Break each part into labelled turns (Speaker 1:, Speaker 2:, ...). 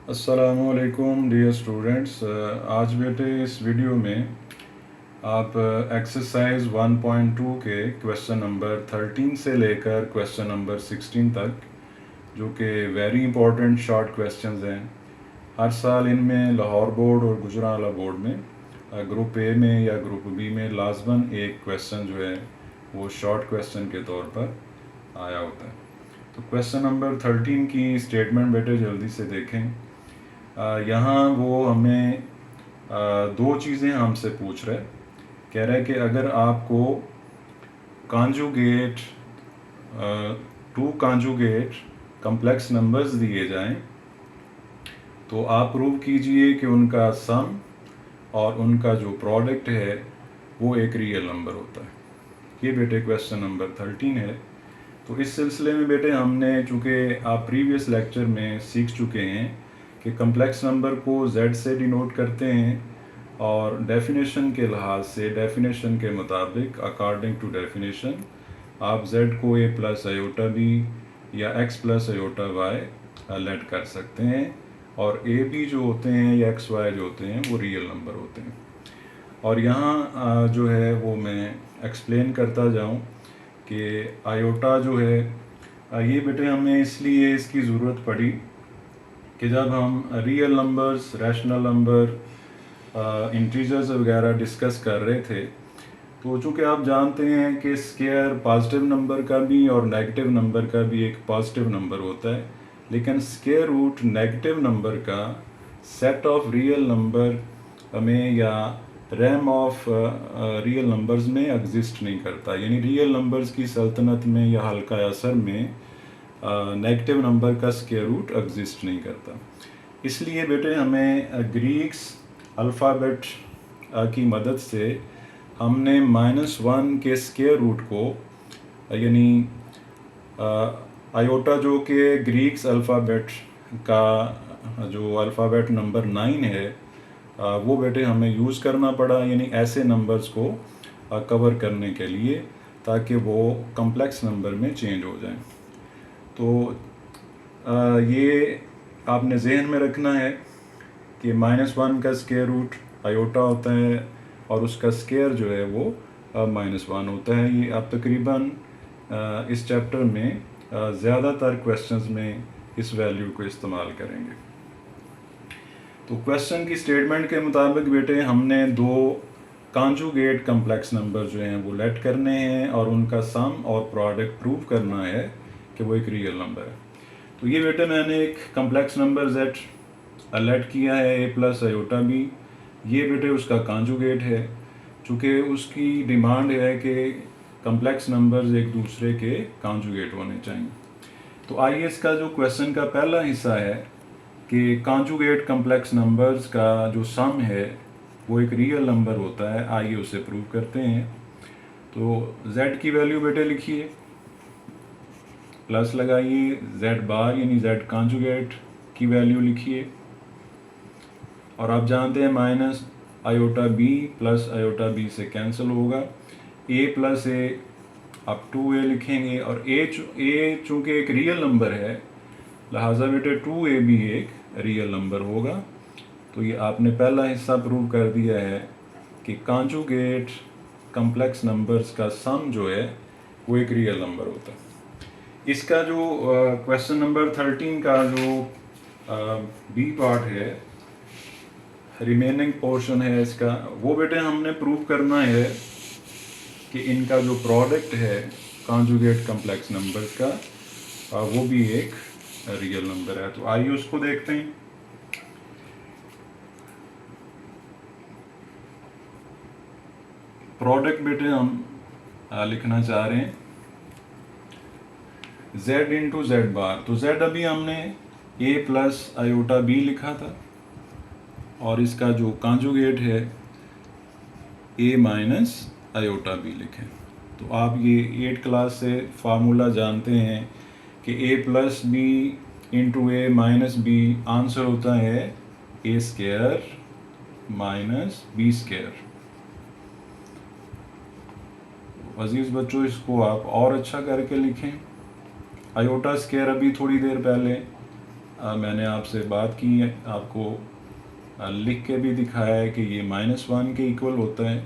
Speaker 1: अस्सलामुअलैकुम dear students. आज बेटे इस वीडियो में आप एक्सरसाइज 1.2 के क्वेश्चन नंबर 13 से लेकर क्वेश्चन नंबर 16 तक, जो कि वेरी इंपॉर्टेंट शॉर्ट क्वेश्चंस हैं। हर साल इनमें लाहौर बोर्ड और गुजरांवाला बोर्ड में ग्रुप ए में या ग्रुप बी में लाजमन एक क्वेश्चन जो है वो शॉर्ट क्वेश्चन के तौर पर आया होता है। तो क्वेश्चन नंबर 13 की स्टेटमेंट बेटे जल्दी से देखें। यहाँ वो हमें दो चीज़ें हमसे पूछ रहे, कह रहे हैं कि अगर आपको conjugate to conjugate complex numbers दिए जाएं तो आप प्रूव कीजिए कि उनका सम और उनका जो प्रोडक्ट है वो एक रियल नंबर होता है। ये बेटे क्वेश्चन नंबर 13 है। तो इस सिलसिले में बेटे हमने, चूँकि आप प्रीवियस लेक्चर में सीख चुके हैं कि कम्प्लेक्स नंबर को z से डिनोट करते हैं और डेफिनेशन के लिहाज से, डेफिनेशन के मुताबिक, अकॉर्डिंग टू डेफिनेशन, आप z को a प्लस आयोटा बी या x plus iota y let कर सकते हैं और a b जो होते हैं या x y जो होते हैं वो रियल नंबर होते हैं। और यहाँ जो है वो मैं एक्सप्लेन करता जाऊँ कि आयोटा जो है ये बेटे हमें इसलिए इसकी ज़रूरत पड़ी कि जब हम real numbers, rational number, integers वगैरह डिस्कस कर रहे थे, तो चूँकि आप जानते हैं कि स्क्वायर पॉजिटिव नंबर का भी और नेगेटिव नंबर का भी एक पॉजिटिव नंबर होता है, लेकिन स्क्वायर रूट नेगेटिव नंबर का सेट ऑफ रियल नंबर में या रैम ऑफ रियल नंबर्स में एग्जिस्ट नहीं करता। यानी रियल नंबर्स की सल्तनत में या हल्का असर में नेगेटिव नंबर का स्क्वायर रूट एग्जिस्ट नहीं करता। इसलिए बेटे हमें ग्रीक्स अल्फ़ाबेट की मदद से हमने -1 के स्क्वायर रूट को, यानी आयोटा जो कि ग्रीक्स अल्फ़ाबेट का जो अल्फ़ाबेट नंबर 9 है, वो बेटे हमें यूज़ करना पड़ा, यानी ऐसे नंबर्स को कवर करने के लिए, ताकि वो कम्प्लेक्स नंबर में चेंज हो जाएं। तो ये आपने जहन में रखना है कि -1 का स्क्वायर रूट आयोटा होता है और उसका स्क्वायर जो है वो -1 होता है। ये आप तकरीबन इस चैप्टर में ज़्यादातर क्वेश्चंस में इस वैल्यू को इस्तेमाल करेंगे। तो क्वेश्चन की स्टेटमेंट के मुताबिक बेटे हमने दो कॉन्जुगेट कम्प्लेक्स नंबर जो हैं वो लेट करने हैं और उनका सम और प्रोडक्ट प्रूव करना है कि वो एक रियल नंबर है। तो ये बेटे मैंने एक कम्प्लेक्स नंबर z लेट किया है a प्लस आयोटा बी। ये बेटे उसका कॉन्जुगेट है, चूँकि उसकी डिमांड है कि कम्प्लेक्स नंबर्स एक दूसरे के कॉन्जुगेट होने चाहिए। तो आइए इसका जो क्वेश्चन का पहला हिस्सा है कि कॉन्जुगेट कम्प्लेक्स नंबर्स का जो सम है वो एक रियल नंबर होता है, आइए उसे प्रूव करते हैं। तो z की वैल्यू बेटे लिखिए, प्लस लगाइए, z बार यानी z कॉन्जुगेट की वैल्यू लिखिए, और आप जानते हैं minus iota B plus iota B से कैंसिल होगा, a प्लस a आप 2a लिखेंगे, और a चूँकि एक रियल नंबर है लिहाजा बेटे 2a भी एक रियल नंबर होगा। तो ये आपने पहला हिस्सा प्रूव कर दिया है कि कॉन्जुगेट कम्प्लेक्स नंबर्स का सम जो है वो एक रियल नंबर होता है। इसका जो क्वेश्चन नंबर 13 का जो बी पार्ट है, रिमेनिंग पोर्शन है इसका, वो बेटे हमने प्रूव करना है कि इनका जो प्रोडक्ट है कॉन्जुगेट कम्प्लेक्स नंबर्स का वो भी एक रियल नंबर है। तो आइए उसको देखते हैं। प्रोडक्ट बेटे हम लिखना चाह रहे हैं z इंटू जेड बार। तो z अभी हमने a प्लस आयोटा b लिखा था और इसका जो कॉन्जुगेट है a माइनस आयोटा b लिखें। तो आप ये 8th क्लास से फार्मूला जानते हैं कि a plus B into a minus B answer होता है a square minus b square. अजीज़ बच्चों, इसको आप और अच्छा करके लिखें। आयोटा स्क्वायर अभी थोड़ी देर पहले मैंने आपसे बात की है, आपको लिख के भी दिखाया है कि ये -1 के इक्वल होता है।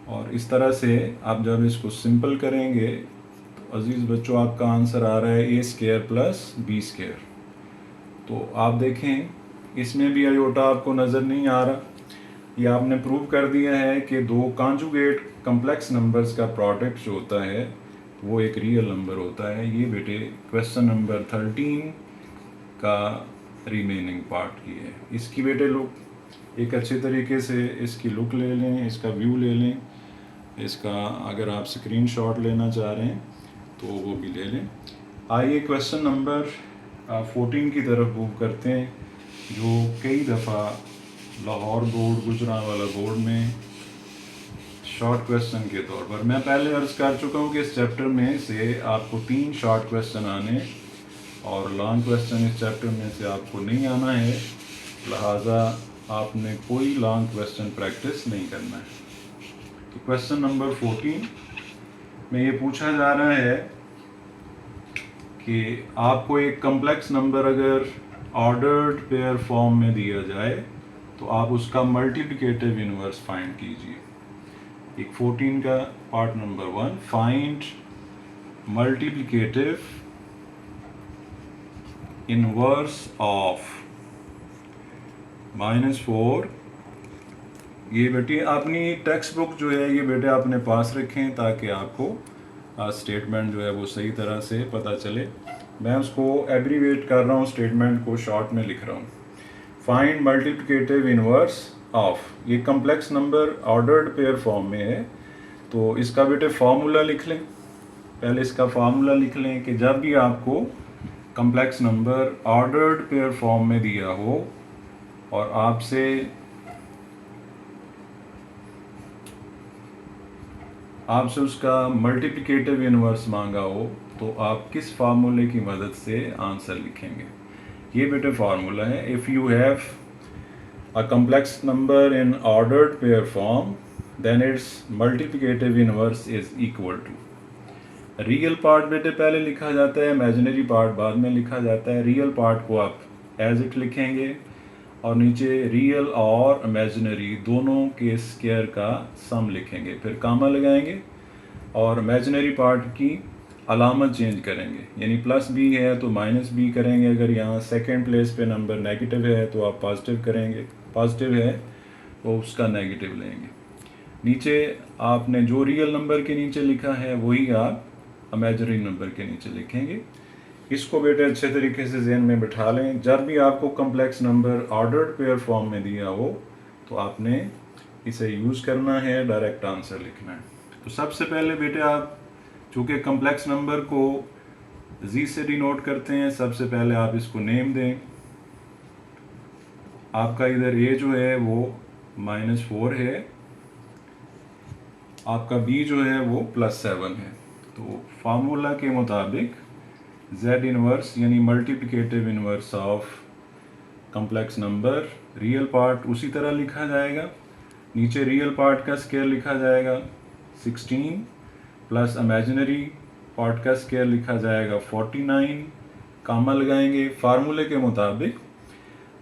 Speaker 1: और इस तरह से आप जब इसको सिंपल करेंगे तो अज़ीज़ बच्चों आपका आंसर आ रहा है a² + b²। तो आप देखें इसमें भी आयोटा आपको नज़र नहीं आ रहा। ये आपने प्रूव कर दिया है कि दो कॉन्जुगेट कम्प्लेक्स नंबर्स का प्रोडक्ट जो होता है वो एक रियल नंबर होता है। ये बेटे क्वेश्चन नंबर 13 का रिमेनिंग पार्ट ये है। इसकी बेटे लुक एक अच्छे तरीके से इसकी लुक ले लें, इसका व्यू ले लें, इसका अगर आप स्क्रीनशॉट लेना चाह रहे हैं तो वो भी ले लें। आइए क्वेश्चन नंबर 14 की तरफ मूव करते हैं, जो कई दफ़ा लाहौर बोर्ड, गुजरांवाला बोर्ड में शॉर्ट क्वेश्चन के तौर पर, मैं पहले अर्ज़ कर चुका हूँ कि इस चैप्टर में से आपको 3 शॉर्ट क्वेश्चन आने और लॉन्ग क्वेश्चन इस चैप्टर में से आपको नहीं आना है, लिहाजा आपने कोई लॉन्ग क्वेश्चन प्रैक्टिस नहीं करना है। तो क्वेश्चन नंबर 14 में ये पूछा जा रहा है कि आपको एक कम्प्लेक्स नंबर अगर ऑर्डर्ड पेयर फॉर्म में दिया जाए तो आप उसका मल्टीप्लिकेटिव इनवर्स फाइंड कीजिए। एक 14 का part number 1, find multiplicative inverse of -4। ये बेटे अपनी टेक्स्ट बुक जो है ये बेटे अपने पास रखें ताकि आपको स्टेटमेंट जो है वो सही तरह से पता चले। मैं उसको एब्रीवेट कर रहा हूँ, स्टेटमेंट को शॉर्ट में लिख रहा हूँ। फाइंड मल्टीप्लिकेटिव इनवर्स ऑफ, ये complex number ordered pair form में है तो इसका बेटे फार्मूला लिख लें। पहले इसका फार्मूला लिख लें कि जब भी आपको complex number ordered pair form में दिया हो और आपसे उसका मल्टीप्लिकेटिव इनवर्स मांगा हो तो आप किस फार्मूले की मदद से आंसर लिखेंगे। ये बेटे फार्मूला है, if you have a complex number in ordered pair form then its multiplicative inverse is equal to. Real part बेटे पहले लिखा जाता है, इमेजिनरी पार्ट बाद में लिखा जाता है। रियल पार्ट को आप एज इट लिखेंगे और नीचे रियल और इमेजिनरी दोनों के स्क्वायर का सम लिखेंगे, फिर कामा लगाएंगे और इमेजिनरी पार्ट की अलामत चेंज करेंगे, यानी +b है तो -b करेंगे। अगर यहाँ सेकंड प्लेस पे नंबर नेगेटिव है तो आप पॉजिटिव करेंगे, पॉजिटिव है तो उसका नेगेटिव लेंगे। नीचे आपने जो रियल नंबर के नीचे लिखा है वही आप इमेजिनरी नंबर के नीचे लिखेंगे। इसको बेटे अच्छे तरीके से ज़हन में बिठा लें। जब भी आपको complex number ordered pair form में दिया हो तो आपने इसे यूज़ करना है, डायरेक्ट आंसर लिखना है। तो सबसे पहले बेटे आप चूँकि कम्प्लेक्स नंबर को जी से डिनोट करते हैं, सबसे पहले आप इसको नेम दें। आपका इधर ए जो है वो -4 है, आपका बी जो है वो +7 है। तो फार्मूला के मुताबिक Z इनवर्स यानी multiplicative inverse of complex number, real part उसी तरह लिखा जाएगा, नीचे रियल पार्ट का स्क्वायर लिखा जाएगा 16 प्लस इमेजिनरी पार्ट का स्क्वायर लिखा जाएगा 49, कामा लगाएंगे। फार्मूले के मुताबिक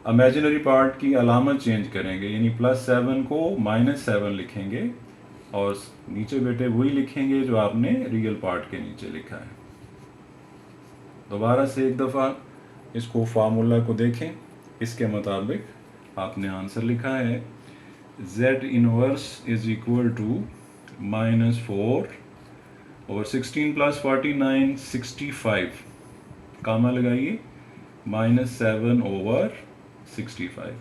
Speaker 1: इमेजिनरी पार्ट की अलामत चेंज करेंगे, यानी +7 को -7 लिखेंगे और नीचे बेटे वही लिखेंगे जो आपने रियल पार्ट के नीचे लिखा है। दोबारा से एक दफ़ा इसको फार्मूला को देखें, इसके मुताबिक आपने आंसर लिखा है Z inverse is equal to -4 और 16 + 49 65, कामा लगाइए -7/65।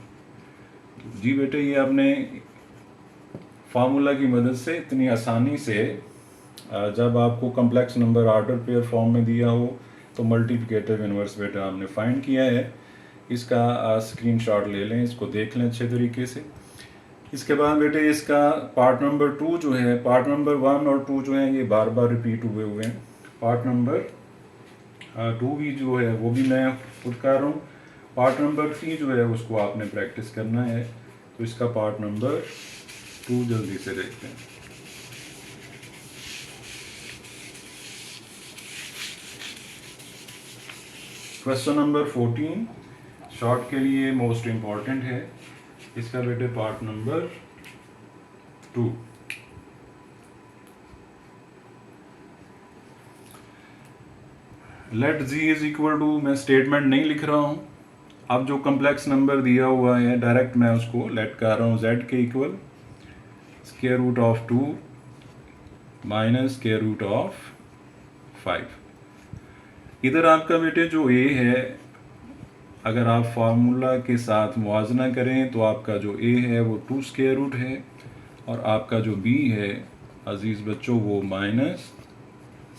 Speaker 1: जी बेटे ये आपने फार्मूला की मदद से इतनी आसानी से जब आपको complex number order pair form में दिया हो तो मल्टीप्लिकेटिव इनवर्स बेटा आपने फाइंड किया है। इसका स्क्रीनशॉट ले लें, इसको देख लें अच्छे तरीके से। इसके बाद बेटे इसका पार्ट नंबर 2 जो है, पार्ट नंबर 1 और 2 जो है ये बार बार रिपीट हुए हैं। पार्ट नंबर 2 भी जो है वो भी मैं खुद कर रहा हूँ। पार्ट नंबर 3 जो है उसको आपने प्रैक्टिस करना है। तो इसका पार्ट नंबर 2 जल्दी से देखते हैं। क्वेश्चन नंबर 14 शॉर्ट के लिए मोस्ट इम्पॉर्टेंट है, इसका बेटे part number 2। Let z is equal to, मैं स्टेटमेंट नहीं लिख रहा हूँ, अब जो कम्प्लेक्स नंबर दिया हुआ है डायरेक्ट मैं उसको लेट कर रहा हूँ z के equal square root of 2 minus square root of 5। इधर आपका बेटे जो a है, अगर आप फार्मूला के साथ मुआजना करें तो आपका जो a है वो 2 स्क्वायर रूट है, और आपका जो b है अजीज़ बच्चों वो माइनस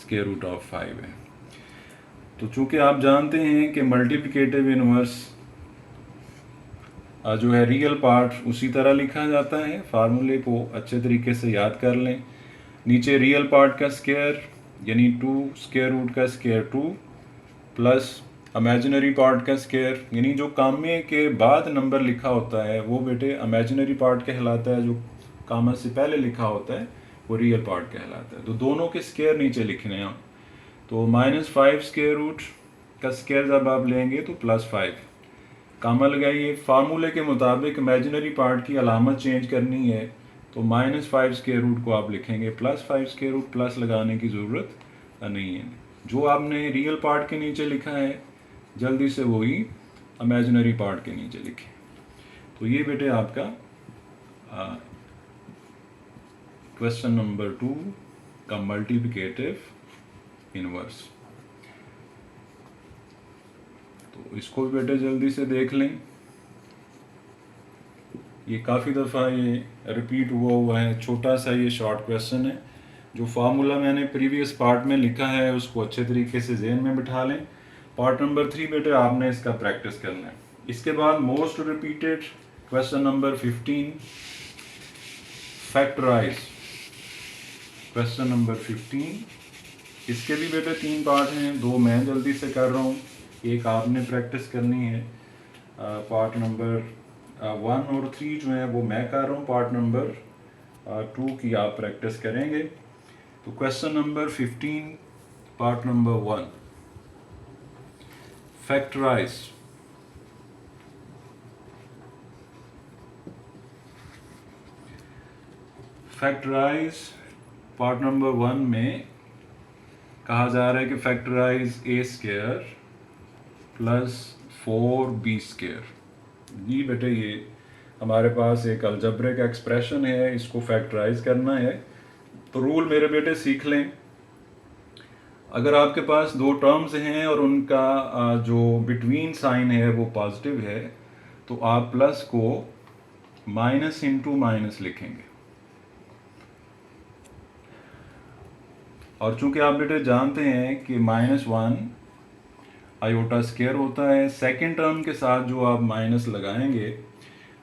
Speaker 1: स्क्वायर रूट ऑफ 5 है। तो चूंकि आप जानते हैं कि मल्टीप्लिकेटिव इनवर्स जो है रियल पार्ट उसी तरह लिखा जाता है, फार्मूले को अच्छे तरीके से याद कर लें। नीचे रियल पार्ट का स्क्वायर यानी 2 स्क्वायर रूट का स्क्वायर 2 प्लस इमेजिनरी पार्ट का स्क्वायर, यानी जो कामे के बाद नंबर लिखा होता है वो बेटे इमेजिनरी पार्ट कहलाता है, जो कामा से पहले लिखा होता है वो रियल पार्ट कहलाता है। तो दोनों के स्क्वायर नीचे लिखने हैं। तो -5 स्क्वायर रूट का स्क्वायर जब आप लेंगे तो +5, कामा लगाइए। फार्मूले के मुताबिक इमेजिनरी पार्ट की अलामत चेंज करनी है, तो -5 स्क्वायर रूट को आप लिखेंगे +5 स्क्वायर रूट, प्लस लगाने की ज़रूरत नहीं है। जो आपने रियल पार्ट के नीचे लिखा है जल्दी से वही इमेजिनरी पार्ट के नीचे लिखें। तो ये बेटे आपका क्वेश्चन नंबर 2 का मल्टीप्लिकेटिव इनवर्स। तो इसको बेटे जल्दी से देख लें, ये काफ़ी दफ़ा ये रिपीट हुआ है, छोटा सा ये शॉर्ट क्वेश्चन है। जो फार्मूला मैंने प्रीवियस पार्ट में लिखा है उसको अच्छे तरीके से ज़हन में बिठा लें। पार्ट नंबर 3 बेटे आपने इसका प्रैक्टिस करना है। इसके बाद most repeated question number 15 factorize. Question number 15, इसके भी बेटे 3 पार्ट हैं, 2 मैं जल्दी से कर रहा हूँ, एक आपने प्रैक्टिस करनी है। पार्ट नंबर 1 और 3 जो है वो मैं कर रहा हूँ, पार्ट नंबर 2 की आप प्रैक्टिस करेंगे। तो question number 15 part number 1 factorise. Factorise part number 1 में कहा जा रहा है कि factorise a square plus 4b square. जी बेटे ये हमारे पास एक अलजेब्रिक एक्सप्रेशन है, इसको फैक्टराइज करना है। तो रूल मेरे बेटे सीख लें। अगर आपके पास 2 टर्म्स हैं और उनका जो बिटवीन साइन है वो पॉजिटिव है, तो आप प्लस को माइनस इंटू माइनस लिखेंगे। और चूंकि आप बेटे जानते हैं कि -1 आयोटा स्क्वायर होता है, सेकेंड टर्म के साथ जो आप माइनस लगाएंगे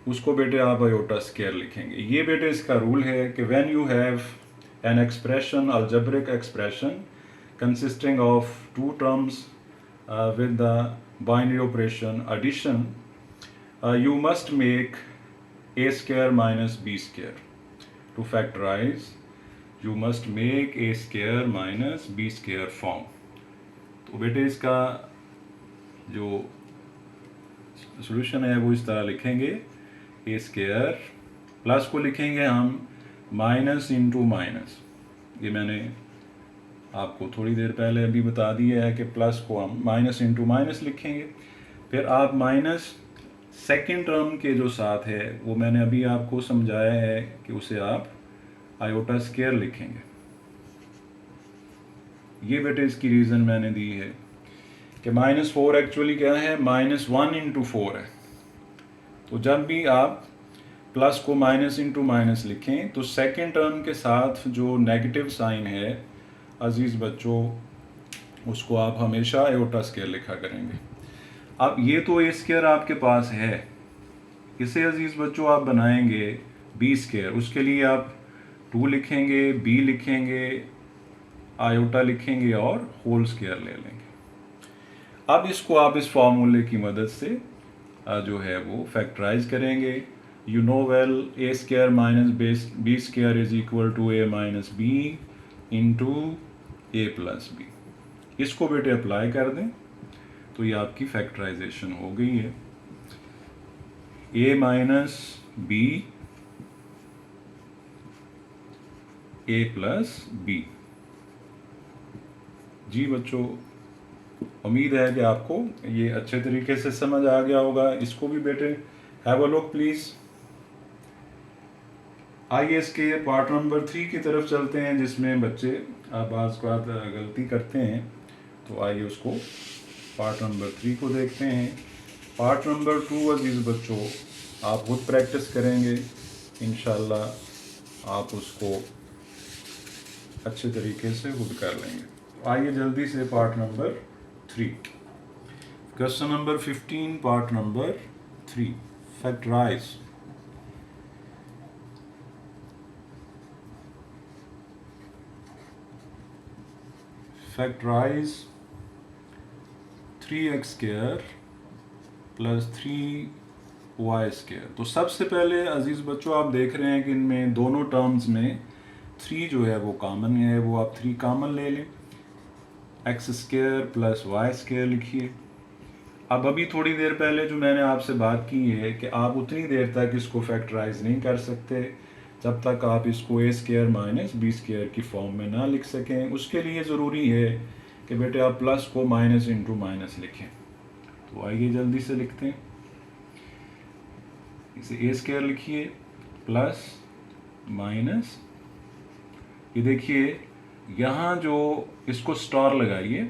Speaker 1: उसको बेटे आप आयोटा स्क्वायर लिखेंगे। ये बेटे इसका रूल है कि when you have an expression, algebraic expression consisting of 2 terms with the binary operation addition, you must make a square minus b square. To factorize, you must make a square minus b square form. तो बेटे इसका जो solution है वो इस तरह लिखेंगे, a square plus को लिखेंगे हम माइनस इंटू माइनस। ये मैंने आपको थोड़ी देर पहले अभी बता दिया है कि प्लस को हम माइनस इंटू माइनस लिखेंगे। फिर आप माइनस सेकेंड टर्म के जो साथ है वो मैंने अभी आपको समझाया है कि उसे आप आयोटा स्क्वायर लिखेंगे। ये बेटे इसकी रीज़न मैंने दी है कि -4 एक्चुअली क्या है, -1 इंटू 4 है। तो जब भी आप प्लस को माइनस इंटू माइनस लिखें तो सेकेंड टर्म के साथ जो नेगेटिव साइन है अजीज़ बच्चों उसको आप हमेशा आयोटा स्क्वायर लिखा करेंगे। अब ये तो ए स्क्वायर आपके पास है, इसे अजीज़ बच्चों आप बनाएंगे बी स्क्वायर। उसके लिए आप 2 लिखेंगे, बी लिखेंगे, आयोटा लिखेंगे और होल स्क्वायर ले लेंगे। अब इसको आप इस फार्मूले की मदद से जो है वो फैक्टराइज करेंगे। You know well A square minus B square is equal to A minus B into A plus B. इसको बेटे अप्लाई कर दें तो ये आपकी फैक्टराइजेशन हो गई है। a minus B a plus B. जी बच्चों, उम्मीद है कि आपको ये अच्छे तरीके से समझ आ गया होगा। इसको भी बेटे हैव अ लुक प्लीज़। आइए इसके पार्ट नंबर 3 की तरफ चलते हैं, जिसमें बच्चे बाज़ बात गलती करते हैं। तो आइए उसको पार्ट नंबर 3 को देखते हैं। पार्ट नंबर 2 अजीज़ बच्चों आप खुद प्रैक्टिस करेंगे, इंशाल्लाह आप उसको अच्छे तरीके से खुद कर लेंगे। आइए जल्दी से part number 3, question number 15, part number 3, factorize. Factorize 3x square plus 3y square. तो सबसे पहले अजीज़ बच्चों आप देख रहे हैं कि इनमें दोनों टर्म्स में 3 जो है वो कॉमन है, वो आप 3 कॉमन ले लें। X square plus Y square लिखिए। अब अभी थोड़ी देर पहले जो मैंने आपसे बात की है कि आप उतनी देर तक इसको फैक्टराइज नहीं कर सकते जब तक आप इसको ए स्क्वायर माइनस बी स्क्वायर की फॉर्म में ना लिख सकें। उसके लिए ज़रूरी है कि बेटे आप प्लस को माइनस इंटू माइनस लिखें। तो आइए जल्दी से लिखते हैं। इसे ए स्क्वायर लिखिए प्लस माइनस, ये देखिए यहाँ जो इसको स्टार लगाइए।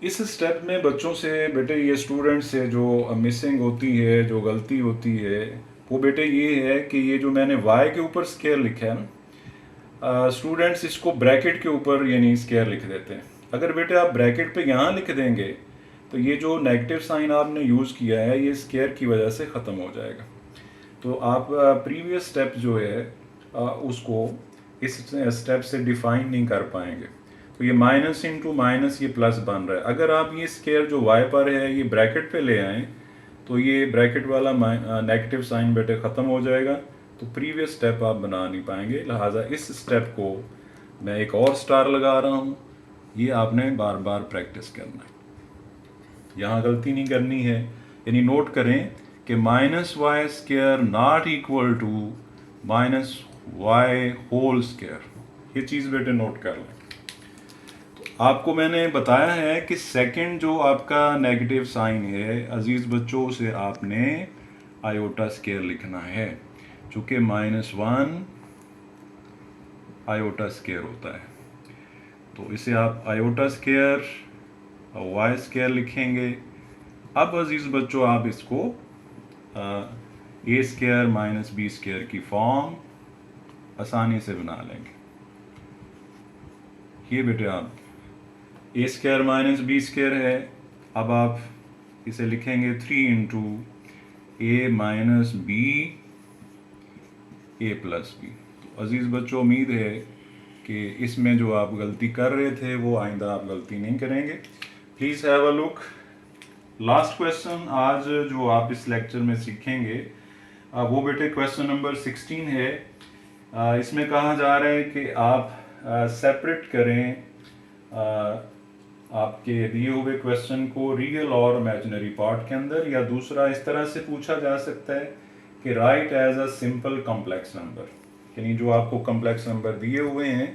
Speaker 1: इस स्टेप में बच्चों से बेटे ये स्टूडेंट से जो मिसिंग होती है, जो गलती होती है वो बेटे ये है कि ये जो मैंने y के ऊपर स्क्वायर लिखा है ना, स्टूडेंट्स इसको ब्रैकेट के ऊपर यानी स्क्वायर लिख देते हैं। अगर बेटे आप ब्रैकेट पे यहाँ लिख देंगे तो ये जो नेगेटिव साइन आपने यूज़ किया है ये स्क्वायर की वजह से ख़त्म हो जाएगा। तो आप प्रीवियस स्टेप जो है उसको इस स्टेप से डिफाइन नहीं कर पाएंगे। तो ये माइनस इंटू माइनस ये प्लस बन रहा है। अगर आप ये स्क्वायर जो y पर है ये ब्रैकेट पे ले आएँ तो ये ब्रैकेट वाला नेगेटिव साइन बेटे ख़त्म हो जाएगा, तो प्रीवियस स्टेप आप बना नहीं पाएंगे। लिहाजा इस स्टेप को मैं एक और स्टार लगा रहा हूँ। ये आपने बार बार प्रैक्टिस करना है, यहाँ गलती नहीं करनी है। यानी नोट करें कि minus Y square not equal to minus Y whole square. ये चीज़ बेटे नोट कर लें। आपको मैंने बताया है कि सेकंड जो आपका नेगेटिव साइन है अजीज़ बच्चों से आपने आयोटा स्क्वायर लिखना है, चूँकि -1 आयोटा स्क्वायर होता है। तो इसे आप आयोटा स्क्वायर और वाई स्क्वायर लिखेंगे। अब अजीज़ बच्चों आप इसको ए स्क्वायर माइनस बी स्क्वायर की फॉर्म आसानी से बना लेंगे। ये बेटे आप ए स्क्वायर माइनस बी स्क्वायर है, अब आप इसे लिखेंगे 3 इंटू ए माइनस बी ए प्लस बी। तो अजीज़ बच्चों उम्मीद है कि इसमें जो आप गलती कर रहे थे वो आइंदा आप गलती नहीं करेंगे। Please have a look. Last question आज जो आप इस लेक्चर में सीखेंगे वो बेटे क्वेश्चन नंबर 16 है। इसमें कहा जा रहा है कि आप सेपरेट करें आपके दिए हुए क्वेश्चन को रियल और इमेजिनरी पार्ट के अंदर, या दूसरा इस तरह से पूछा जा सकता है कि write as a simple complex number. यानी जो आपको कॉम्प्लेक्स नंबर दिए हुए हैं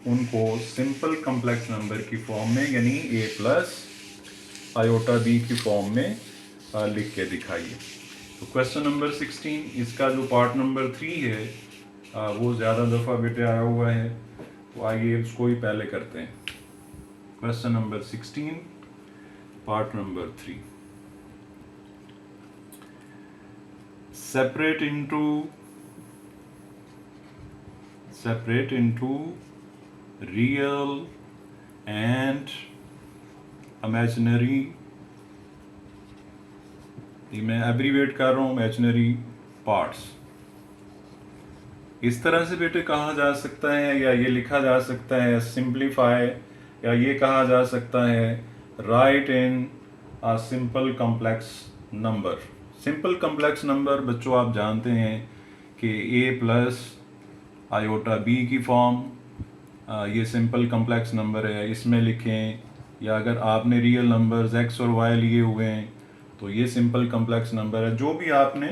Speaker 1: उनको सिंपल कॉम्प्लेक्स नंबर की फॉर्म में यानी ए प्लस आयोटा बी की फॉर्म में लिख के दिखाइए। तो क्वेश्चन नंबर 16 इसका जो पार्ट नंबर 3 है वो ज़्यादा दफ़ा बेटे आया हुआ है, तो आइए उसको ही पहले करते हैं। Question number 16 part number 3, separate into real and imaginary, ये मैं एब्रीवेट कर रहा हूँ, इमेजिनरी पार्ट्स। इस तरह से बेटे कहा जा सकता है या ये लिखा जा सकता है सिंप्लीफाई, या ये कहा जा सकता है राइट इन अ simple complex number. Simple complex number बच्चों आप जानते हैं कि ए प्लस आयोटा बी की फॉर्म, ये सिंपल कॉम्प्लेक्स नंबर है, इसमें लिखें या अगर आपने रियल नंबर्स एक्स और वाई लिए हुए हैं तो ये सिंपल कम्प्लेक्स नंबर है। जो भी आपने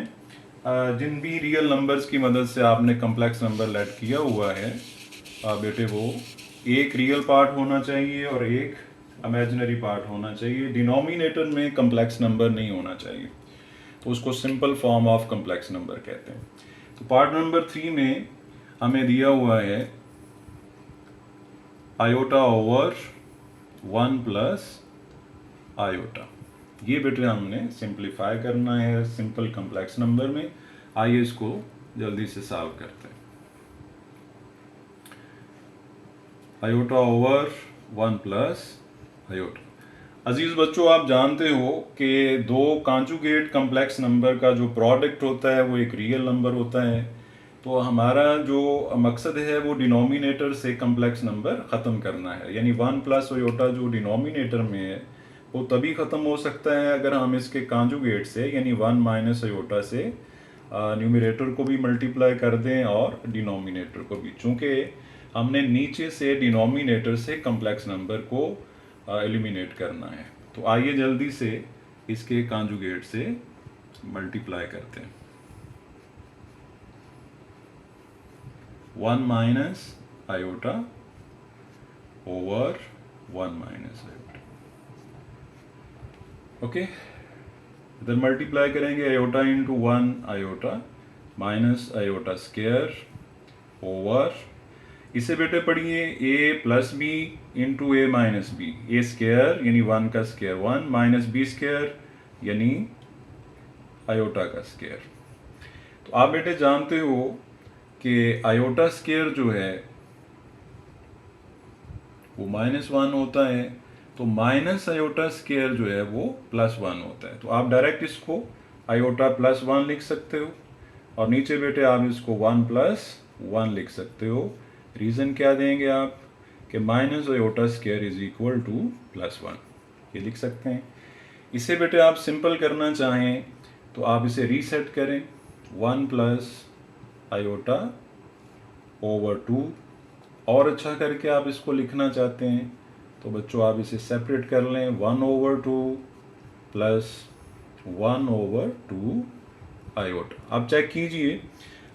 Speaker 1: जिन भी रियल नंबर्स की मदद से आपने कम्प्लेक्स नंबर लेट किया हुआ है बेटे, वो एक रियल पार्ट होना चाहिए और एक इमेजिनरी पार्ट होना चाहिए। डिनोमिनेटर में कम्प्लेक्स नंबर नहीं होना चाहिए, तो उसको simple form of complex number कहते हैं। तो पार्ट नंबर 3 में हमें दिया हुआ है आयोटा ओवर 1 प्लस आयोटा। ये बेटे हमने सिंप्लीफाई करना है सिंपल कम्प्लेक्स नंबर में। आइए इसको जल्दी से सॉल्व करते हैं। Iota over 1 plus iota. अजीज बच्चों, आप जानते हो कि दो कॉन्जुगेट कम्प्लेक्स नंबर का जो प्रोडक्ट होता है वो एक रियल नंबर होता है। तो हमारा जो मकसद है वो डिनोमिनेटर से कम्प्लेक्स नंबर ख़त्म करना है, यानी 1 प्लस आयोटा जो डिनोमिनेटर में है वो तभी ख़त्म हो सकता है अगर हम इसके कॉन्जुगेट से यानी 1 माइनस आयोटा से न्यूमरेटर को भी मल्टीप्लाई कर दें और डिनोमिनेटर को भी। चूँकि हमने नीचे से डिनोमिनेटर से कम्प्लेक्स नंबर को एलिमिनेट करना है, तो आइए जल्दी से इसके कॉन्जुगेट से मल्टीप्लाई करते हैं। 1 minus iota over 1 minus iota. Okay, इधर मल्टीप्लाई करेंगे iota into 1 iota minus iota square over, इसे बेटे पढ़िए ए प्लस बी इंटू ए माइनस बी। ए स्क्वायर यानी 1 का स्क्वायर 1 माइनस बी स्क्वायर यानी आयोटा का स्क्वायर। तो आप बेटे जानते हो कि आयोटा स्क्वायर जो है वो -1 होता है, तो माइनस आयोटा स्क्वायर जो है वो +1 होता है। तो आप डायरेक्ट इसको आयोटा +1 लिख सकते हो और नीचे बेटे आप इसको 1 + 1 लिख सकते हो। रीज़न क्या देंगे आप कि minus iota square is equal to +1, ये लिख सकते हैं। इसे बेटे आप सिंपल करना चाहें तो आप इसे रीसेट करें 1 प्लस आयोटा ओवर 2, और अच्छा करके आप इसको लिखना चाहते हैं तो बच्चों आप इसे सेपरेट कर लें 1 ओवर 2 प्लस 1 ओवर 2 आयोटा। आप चेक कीजिए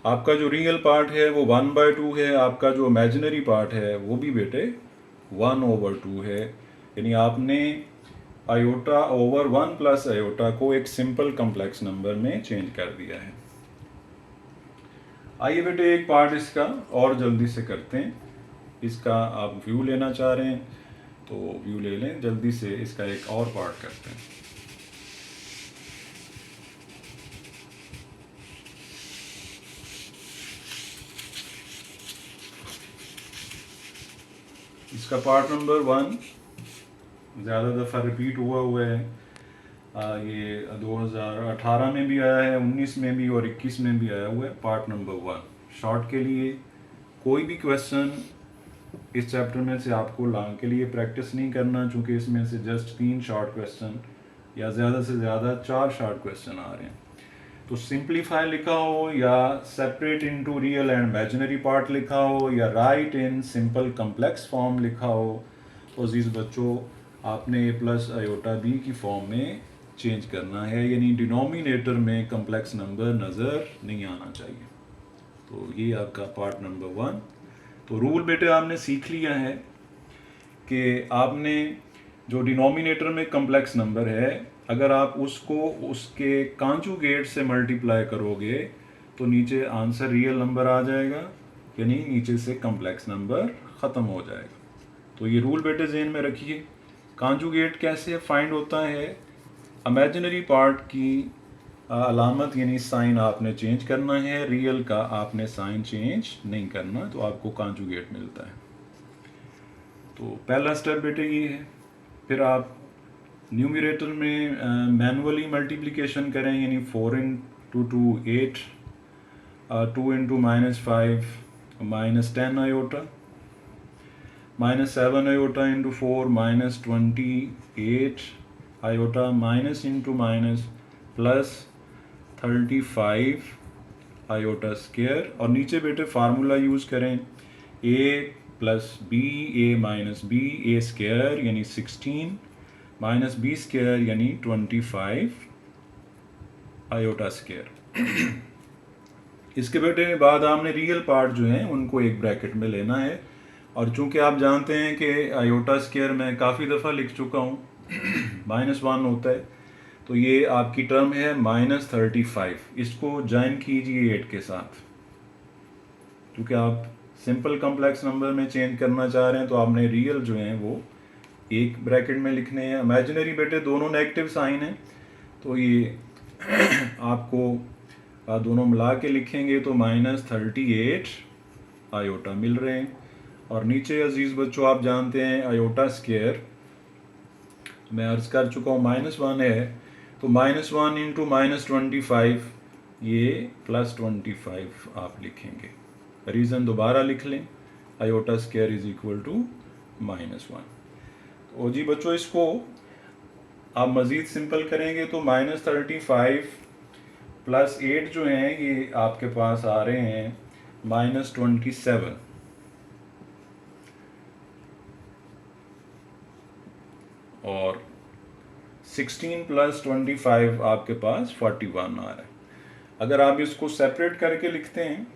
Speaker 1: आपका जो रियल पार्ट है वो 1/2 है, आपका जो इमेजिनरी पार्ट है वो भी बेटे 1 ओवर 2 है। यानी आपने आयोटा ओवर 1 प्लस आयोटा को एक सिंपल कम्प्लेक्स नंबर में चेंज कर दिया है। आइए बेटे एक पार्ट इसका और जल्दी से करते हैं। इसका आप व्यू लेना चाह रहे हैं तो व्यू ले लें, जल्दी से इसका एक और पार्ट करते हैं। इसका पार्ट नंबर 1 ज़्यादा दफ़ा रिपीट हुआ है। ये 2018 में भी आया है, 19 में भी और 21 में भी आया हुआ है। पार्ट नंबर 1 शॉर्ट के लिए कोई भी क्वेश्चन इस चैप्टर में से आपको लॉन्ग के लिए प्रैक्टिस नहीं करना, चूँकि इसमें से जस्ट 3 शॉर्ट क्वेश्चन या ज़्यादा से ज़्यादा 4 शॉर्ट क्वेश्चन आ रहे हैं। तो सिंप्लीफाई लिखा हो या separate into real and imaginary part लिखा हो या right in simple complex form लिखा हो, तो अजीज़ बच्चों आपने ए प्लस आयोटा बी की फॉर्म में चेंज करना है, यानी डिनोमिनेटर में कम्प्लेक्स नंबर नज़र नहीं आना चाहिए। तो ये आपका पार्ट नंबर 1। तो रूल बेटे आपने सीख लिया है कि आपने जो डिनोमिनेटर में कम्प्लेक्स नंबर है अगर आप उसको उसके कॉन्जुगेट से मल्टीप्लाई करोगे तो नीचे आंसर रियल नंबर आ जाएगा, यानी नीचे से कम्प्लेक्स नंबर ख़त्म हो जाएगा। तो ये रूल बेटे ज़हन में रखिए। कॉन्जुगेट कैसे फाइंड होता है, इमेजिनरी पार्ट की अलामत यानी साइन आपने चेंज करना है, रियल का आपने साइन चेंज नहीं करना, तो आपको कॉन्जुगेट मिलता है। तो पहला स्टेप बेटे ये है। फिर आप न्यूमरेटर में मैनुअली मल्टीप्लिकेशन करें, यानी 4 × 2 8, 2 × -5 -10 iota, -7 iota into 4 -28 iota, minus into minus plus 35 iota square. और नीचे बेटे फार्मूला यूज़ करें, ए प्लस बी ए माइनस बी ए स्क्वायर यानी 16 माइनस बी स्क्वायर यानी 25 आयोटा स्क्वायर। इसके बेटे बाद आपने रियल पार्ट जो है उनको एक ब्रैकेट में लेना है, और चूंकि आप जानते हैं कि आयोटा स्क्वायर मैं काफ़ी दफ़ा लिख चुका हूँ -1 होता है, तो ये आपकी टर्म है -35। इसको ज्वाइन कीजिए 8 के साथ, क्योंकि आप सिंपल कम्प्लेक्स नंबर में चेंज करना चाह रहे हैं तो आपने रियल जो हैं वो एक ब्रैकेट में लिखने हैं। इमेजिनरी बेटे दोनों नेगेटिव साइन हैं, तो ये आपको दोनों मिला के लिखेंगे तो -38 आयोटा मिल रहे हैं। और नीचे अजीज़ बच्चों आप जानते हैं आयोटा स्क्वायर मैं अर्ज़ कर चुका हूँ -1 है, तो -1 इंटू -25 ये +25 आप लिखेंगे। रीज़न दोबारा लिख लें, iota square is equal to -1। तो जी बच्चों इसको आप मज़ीद सिंपल करेंगे तो -35 प्लस 8 जो हैं ये आपके पास आ रहे हैं -27, और 16 प्लस 25 आपके पास 41 आ रहा है। अगर आप इसको सेपरेट करके लिखते हैं,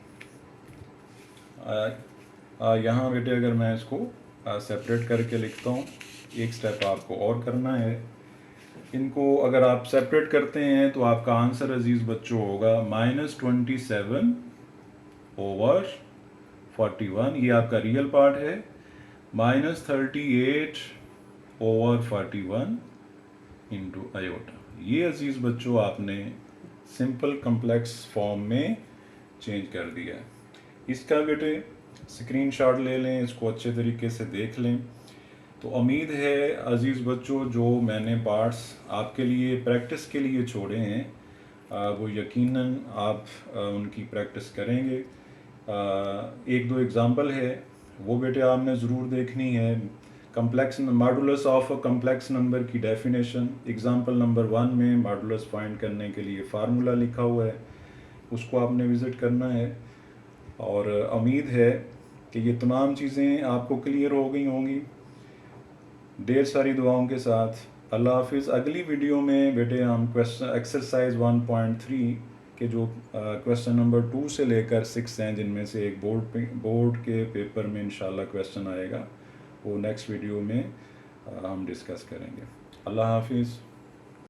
Speaker 1: यहाँ बेटे अगर मैं इसको सेपरेट करके लिखता हूँ, एक स्टेप आपको और करना है। इनको अगर आप सेपरेट करते हैं तो आपका आंसर अजीज़ बच्चों होगा -27 ओवर 41, ये आपका रियल पार्ट है, -38 ओवर 41 इंटू आयोटा। ये अजीज़ बच्चों आपने सिंपल कम्प्लेक्स फॉर्म में चेंज कर दिया है। इसका बेटे स्क्रीनशॉट ले लें, इसको अच्छे तरीके से देख लें। तो उम्मीद है अजीज़ बच्चों जो मैंने पार्ट्स आपके लिए प्रैक्टिस के लिए छोड़े हैं वो यकीनन आप उनकी प्रैक्टिस करेंगे। एक दो एग्ज़ाम्पल है वो बेटे आपने ज़रूर देखनी है। Complex modulus of a complex number की डेफिनेशन एग्ज़ाम्पल नंबर 1 में मॉडुलस फाइंड करने के लिए फार्मूला लिखा हुआ है, उसको आपने विज़िट करना है। और उम्मीद है कि ये तमाम चीज़ें आपको क्लियर हो गई होंगी। ढेर सारी दुआओं के साथ अल्लाह हाफिज़। अगली वीडियो में बेटे हम क्वेश्चन एक्सरसाइज 1.3 के जो क्वेश्चन नंबर 2 से लेकर 6 हैं, जिनमें से एक बोर्ड के पेपर में इंशाल्लाह क्वेश्चन आएगा, वो नेक्स्ट वीडियो में हम डिस्कस करेंगे। अल्लाह हाफिज़।